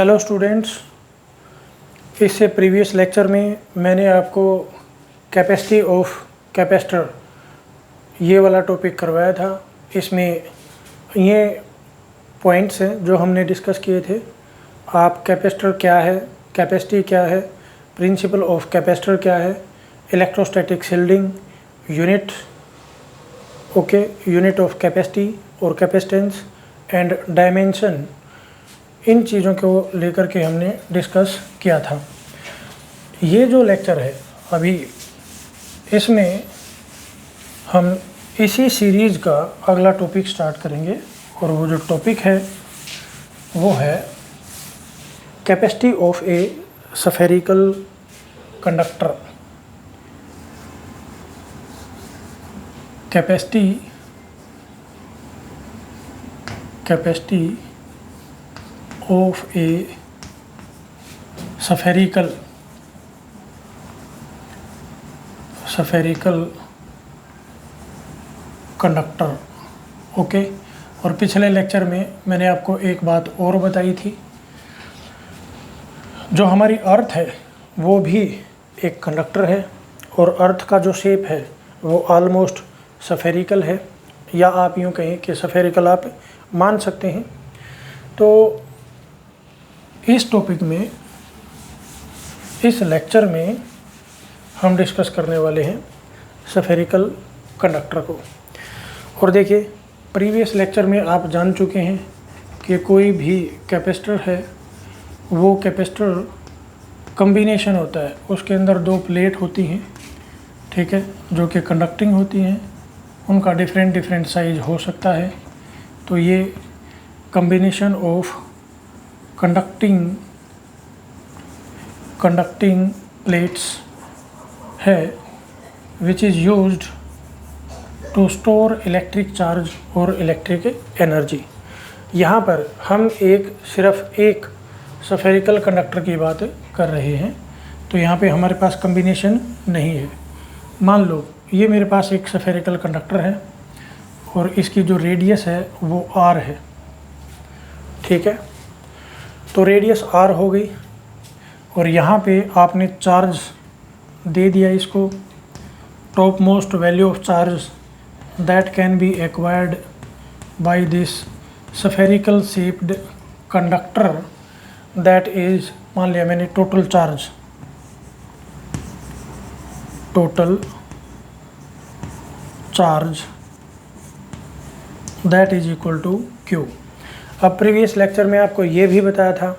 Hello students, इससे previous lecture में मैंने आपको कैपेसिटी ऑफ कैपेसिटर ये वाला टॉपिक करवाया था। इसमें ये पॉइंट्स हैं जो हमने डिस्कस किए थे। आप कैपेसिटर क्या है, कैपेसिटी क्या है, प्रिंसिपल ऑफ कैपेसिटर क्या है, electrostatic shielding, unit unit of capacity और कैपेसिटेंस एंड डायमेंशन, इन चीज़ों को लेकर के हमने डिस्कस किया था। ये जो लेक्चर है अभी, इसमें हम इसी सीरीज़ का अगला टॉपिक स्टार्ट करेंगे और वो जो टॉपिक है वो है capacity of A spherical conductor. Capacity of A spherical conductor. Okay. और पिछले लेक्चर में मैंने आपको एक बात और बताई थी, जो हमारी अर्थ है वो भी एक कंडक्टर है और अर्थ का जो शेप है वो ऑलमोस्ट स्फेरिकल है, या आप यूँ कहें कि स्फेरिकल आप मान सकते हैं। तो इस टॉपिक में, इस लेक्चर में हम डिस्कस करने वाले हैं स्फेरिकल कंडक्टर को। और देखिए, प्रीवियस लेक्चर में आप जान चुके हैं कि कोई भी कैपेसिटर है वो कैपेसिटर कॉम्बिनेशन होता है। उसके अंदर दो प्लेट होती हैं, ठीक है, जो कि कंडक्टिंग होती हैं। उनका डिफरेंट साइज हो सकता है। तो ये कॉम्बिनेशन ऑफ कंडक्टिंग प्लेट्स है which is used to store electric charge और इलेक्ट्रिक एनर्जी। यहाँ पर हम सिर्फ एक स्फेरिकल कंडक्टर की बात कर रहे हैं। तो यहाँ पे हमारे पास कॉम्बिनेशन नहीं है। मान लो ये मेरे पास एक स्फेरिकल कंडक्टर है और इसकी जो रेडियस है वो r है, ठीक है। तो रेडियस r हो गई और यहाँ पे आपने चार्ज दे दिया इसको, top most value of charge that can be acquired by this spherical shaped conductor, that is, मान लिया मैंने total charge that is equal to Q। अब प्रीवियस लेक्चर में आपको ये भी बताया था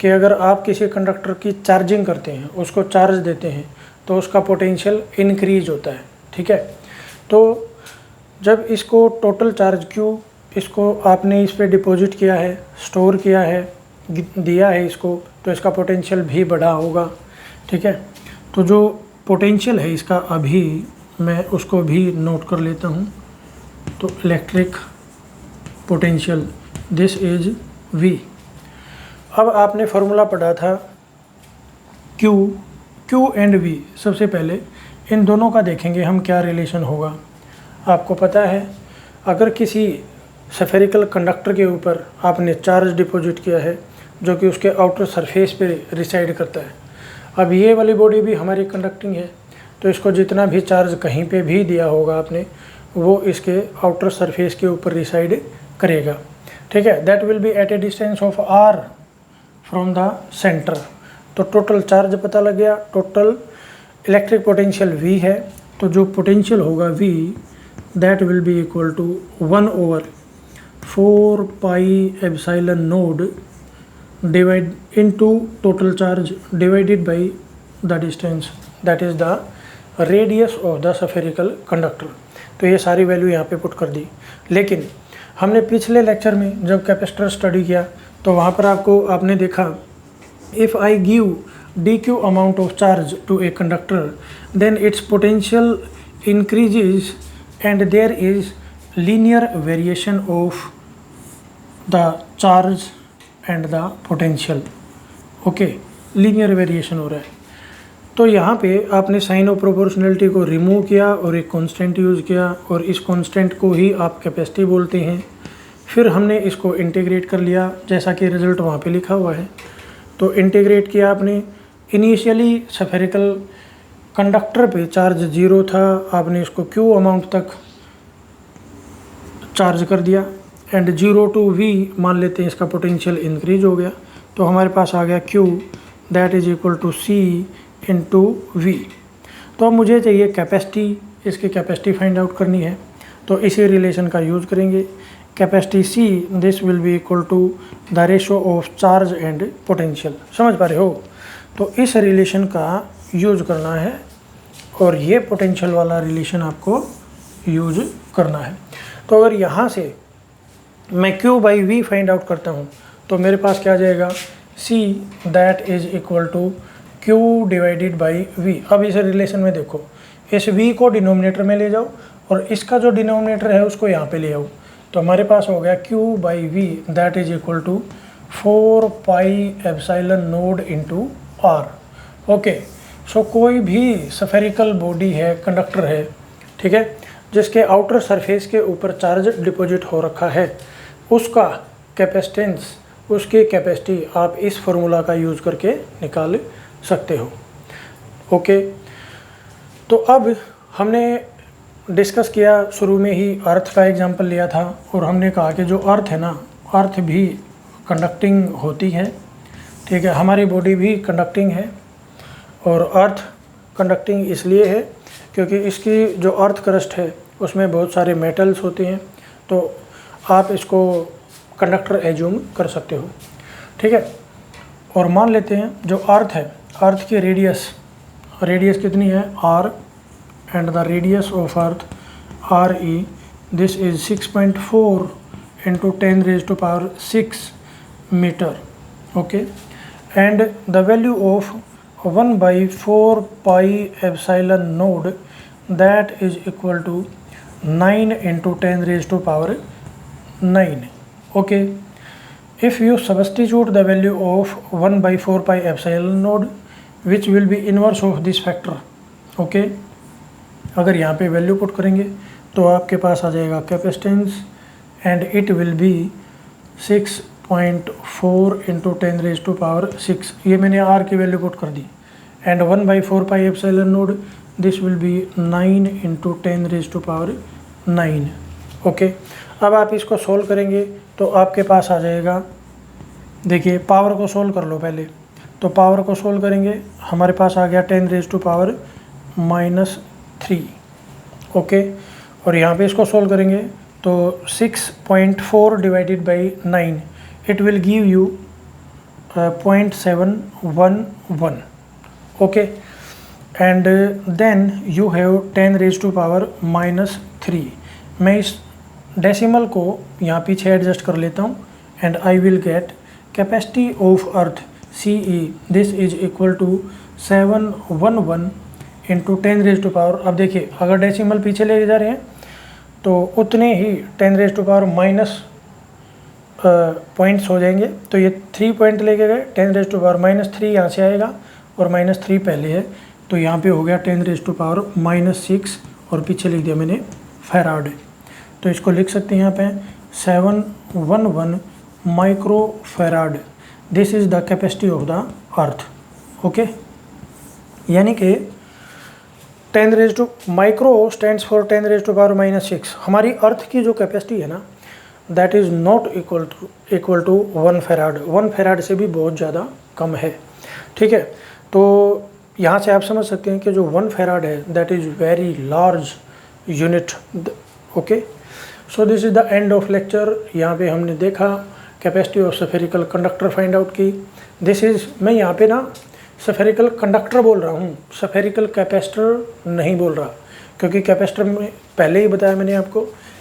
कि अगर आप किसी कंडक्टर की चार्जिंग करते हैं, उसको चार्ज देते हैं, तो उसका पोटेंशियल इंक्रीज होता है, ठीक है। तो जब इसको टोटल चार्ज Q, इसको आपने इस पर डिपॉजिट किया है, स्टोर किया है, दिया है इसको, तो इसका पोटेंशियल भी बढ़ा होगा, ठीक है। तो जो पोटेंशियल है इसका, अभी मैं उसको भी नोट कर लेता हूँ। तो electric potential, this is V। अब आपने फार्मूला पढ़ा था Q एंड V। सबसे पहले इन दोनों का देखेंगे हम क्या रिलेशन होगा। आपको पता है, अगर किसी स्फेरिकल कंडक्टर के ऊपर आपने चार्ज डिपॉजिट किया है जो कि उसके आउटर सरफेस पे रिसाइड करता है। अब ये वाली बॉडी भी हमारी कंडक्टिंग है, तो इसको जितना भी चार्ज कहीं पे भी दिया होगा आपने, वो इसके आउटर सरफेस के ऊपर रिसाइड करेगा, ठीक है। That will be at a distance of r from the centre. तो टोटल चार्ज पता लग गया, टोटल इलेक्ट्रिक पोटेंशियल V है, तो जो पोटेंशियल होगा V, that will be equal to 1/4 pi epsilon naught divide into total charge divided by the distance, that is the radius of the spherical conductor. तो ये सारी वैल्यू यहाँ पे put कर दी। लेकिन हमने पिछले लेक्चर में जब कैपेसिटर स्टडी किया तो वहाँ पर आपने देखा, if I give dq amount of charge to a conductor, then its potential increases and there is linear variation of the charge and the potential. Okay, linear variation हो रहा है। तो यहाँ पे आपने साइन ऑफ प्रोपोर्शनलिटी को remove किया और एक कांस्टेंट यूज़ किया, और इस कांस्टेंट को ही आप कैपेसिटी बोलते हैं। फिर हमने इसको इंटीग्रेट कर लिया जैसा कि रिजल्ट वहाँ पे लिखा हुआ है। तो इंटीग्रेट किया आपने। इनिशियली स्फेरिकल कंडक्टर पे चार्ज 0 था, आपने इसको Q अमाउंट तक चार्ज कर दिया एंड 0 to V मान लेते हैं इसका पोटेंशियल इंक्रीज हो गया, तो हमारे पास आ गया Q that is equal to C into V। तो अब मुझे चाहिए कैपेसिटी, इसकी कैपेसिटी फाइंड आउट करनी है, तो इसी रिलेशन का यूज़ करेंगे। Capacity C this will be equal to the ratio of charge and potential. समझ पा रहे हो? तो इस रिलेशन का यूज़ करना है और ये पोटेंशियल वाला रिलेशन आपको यूज करना है। तो अगर यहाँ से मैं Q by V find out करता हूँ तो मेरे पास क्या आ जाएगा, C that is equal to Q divided by V। अब इस रिलेशन में देखो, इस V को डिनोमिनेटर में ले जाओ और इसका जो डिनोमिनेटर है उसको यहाँ पे ले आओ, तो हमारे पास हो गया Q by V that is equal to 4 pi epsilon naught into R। Okay, so कोई भी स्फेरिकल बॉडी है, कंडक्टर है, ठीक है, जिसके आउटर सरफेस के ऊपर चार्ज डिपॉजिट हो रखा है, उसका कैपेसिटेंस, उसकी कैपेसिटी आप इस फार्मूला का यूज़ करके निकाल सकते हो। ओके, तो अब हमने डिस्कस किया, शुरू में ही अर्थ का एग्जांपल लिया था और हमने कहा कि जो अर्थ है ना, अर्थ भी कंडक्टिंग होती है, ठीक है, हमारी बॉडी भी कंडक्टिंग है। और अर्थ कंडक्टिंग इसलिए है क्योंकि इसकी जो अर्थ क्रस्ट है उसमें बहुत सारे मेटल्स होते हैं, तो आप इसको कंडक्टर एज्यूम कर सकते हो, ठीक है। और मान लेते हैं जो अर्थ है, अर्थ की रेडियस कितनी है, R, and the radius of earth RE this is 6.4 into 10⁻⁶ metre. Okay, and the value of 1/4 pi epsilon naught that is equal to 9 into 10⁻⁹। Okay, if you substitute the value of 1/4 pi epsilon node which will be inverse of this factor, okay, अगर यहाँ पे value put करेंगे तो आपके पास आ जाएगा capacitance and it will be 6.4 into 10⁻⁶। ये मैंने R की वैल्यू पुट कर दी, and 1/4 pi epsilon naught this will be 9 into 10⁻⁹। Okay, अब आप इसको सोल्व करेंगे तो आपके पास आ जाएगा, देखिए पावर को सोल्व कर लो पहले, तो पावर को सोल्व करेंगे हमारे पास आ गया 10⁻⁻3। ओके, और यहाँ पे इसको सोल्व करेंगे तो 6.4 divided by 9 it will give you 0.711। Okay, and then you have 10⁻⁻3। मैं इस डेसिमल को यहाँ पीछे एडजस्ट कर लेता हूँ and I will get capacity of earth CE this is equal to 711 into 10⁻। अब देखिए अगर डेसिमल पीछे ले जा रहे हैं तो उतने ही 10⁻⁻ पॉइंट्स हो जाएंगे, तो ये 3 पॉइंट लेके गए, 10⁻⁻3 यहाँ से आएगा और -3 पहले है, तो यहाँ पे हो गया 10⁻⁻6 और पीछे लिख दिया मैंने फैराड। तो इसको लिख सकते हैं यहाँ पे 711 micro farad this is the capacity of the earth. Okay, यानी कि 10 माइक्रो स्टैंड्स फॉर 10⁻⁻6। हमारी अर्थ की जो कैपेसिटी है ना, that is not equal to 1 farad. 1 farad से भी बहुत ज़्यादा कम है, ठीक है। तो यहाँ से आप समझ सकते हैं कि जो 1 फैराड है that is very large unit. Okay, so this is the end of lecture. यहाँ पे हमने देखा capacity of spherical conductor find out की। दिस इज़, मैं यहाँ पे ना स्फेरिकल कंडक्टर बोल रहा हूँ, स्फेरिकल कैपेसिटर नहीं बोल रहा, क्योंकि कैपेसिटर में पहले ही बताया मैंने आपको,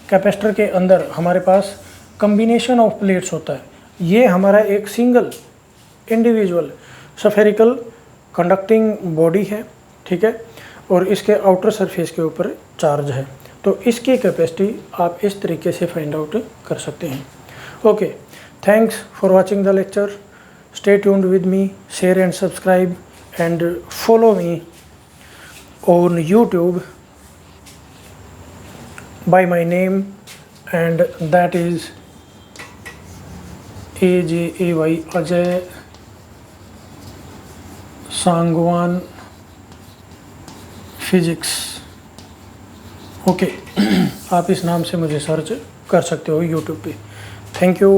कैपेसिटर के अंदर हमारे पास कम्बिनेशन ऑफ प्लेट्स होता है। ये हमारा एक single individual spherical conducting body है, ठीक है, और इसके आउटर सरफेस के ऊपर चार्ज है, तो इसकी कैपेसिटी आप इस तरीके से फाइंड आउट कर सकते हैं। Okay, thanks for watching the lecture. Stay tuned with me, share and subscribe, and follow me on YouTube by my name, and that is AJAY Ajay Sangwan physics, okay. आप इस नाम से मुझे सर्च कर सकते हो यूट्यूब पे। Thank you.